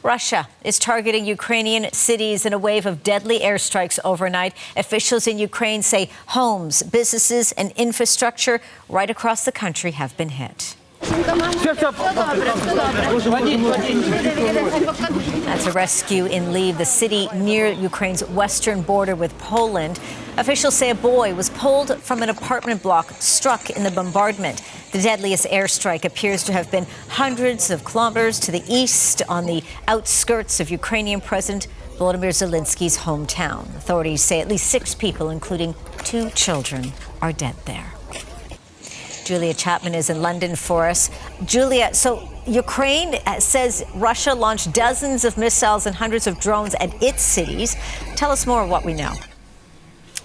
Russia is targeting Ukrainian cities in a wave of deadly airstrikes overnight. Officials in Ukraine say homes, businesses, and infrastructure right across the country have been hit. That's a rescue in Lviv, the city near Ukraine's western border with Poland. Officials say a boy was pulled from an apartment block, struck in the bombardment. The deadliest airstrike appears to have been hundreds of kilometers to the east on the outskirts of Ukrainian President Volodymyr Zelensky's hometown. Authorities say at least 6 people, including 2 children, are dead there. Julia Chapman is in London for us. Julia, so Ukraine says Russia launched dozens of missiles and hundreds of drones at its cities. Tell us more of what we know.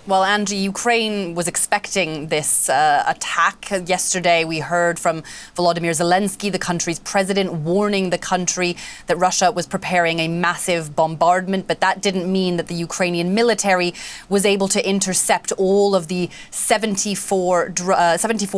Well, Angie, Ukraine was expecting this attack. Yesterday, we heard from Volodymyr Zelensky, the country's president, warning the country that Russia was preparing a massive bombardment. But that didn't mean that the Ukrainian military was able to intercept all of the 74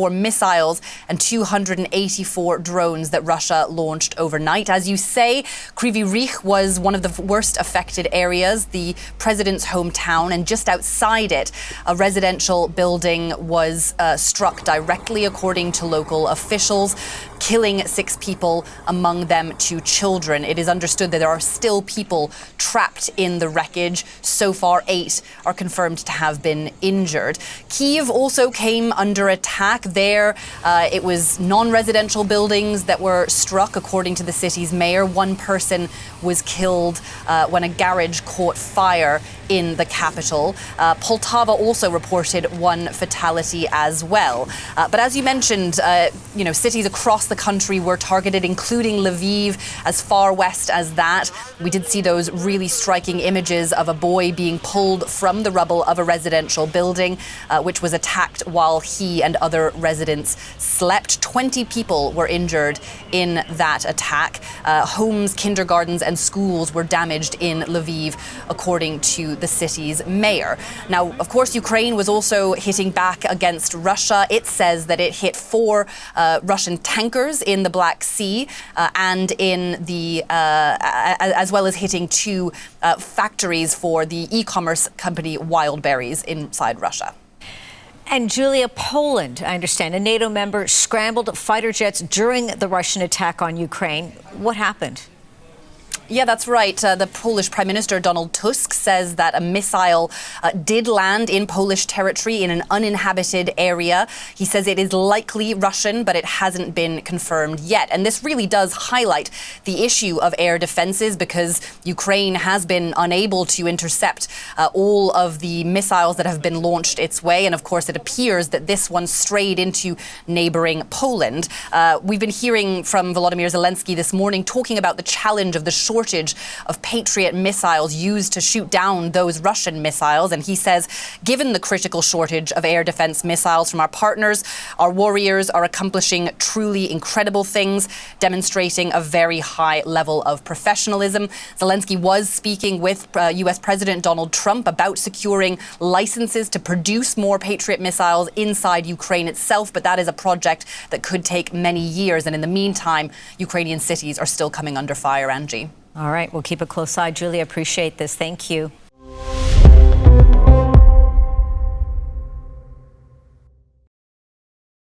missiles and 284 drones that Russia launched overnight. As you say, Kryvyi Rih was one of the worst affected areas, the president's hometown, and just outside it, a residential building was struck directly, according to local officials, killing 6 people, among them 2 children. It is understood that there are still people trapped in the wreckage. So far, 8 are confirmed to have been injured. Kyiv also came under attack. There, it was non-residential buildings that were struck, according to the city's mayor. 1 person was killed when a garage caught fire in the capital. Poltava also reported 1 fatality as well. But as you mentioned, cities across the country were targeted, including Lviv, as far west as that. We did see those really striking images of a boy being pulled from the rubble of a residential building, which was attacked while he and other residents slept. 20 people were injured in that attack. Homes, kindergartens, and schools were damaged in Lviv, according to the city's mayor. Now, of course, Ukraine was also hitting back against Russia. It says that it hit 4 Russian tankers in the Black Sea and in the as well as hitting 2 factories for the e-commerce company Wildberries inside Russia. And Julia, Poland, I understand, a NATO member, scrambled fighter jets during the Russian attack on Ukraine. What happened? Yeah, that's right. The Polish Prime Minister, Donald Tusk, says that a missile did land in Polish territory in an uninhabited area. He says it is likely Russian, but it hasn't been confirmed yet. And this really does highlight the issue of air defenses, because Ukraine has been unable to intercept all of the missiles that have been launched its way. And of course, it appears that this one strayed into neighboring Poland. We've been hearing from Volodymyr Zelensky this morning talking about the challenge of the shortage of Patriot missiles used to shoot down those Russian missiles. And he says, given the critical shortage of air defense missiles from our partners, our warriors are accomplishing truly incredible things, demonstrating a very high level of professionalism. Zelensky was speaking with U.S. President Donald Trump about securing licenses to produce more Patriot missiles inside Ukraine itself. But that is a project that could take many years. And in the meantime, Ukrainian cities are still coming under fire, Angie. All right, we'll keep a close eye. Julia, appreciate this. Thank you.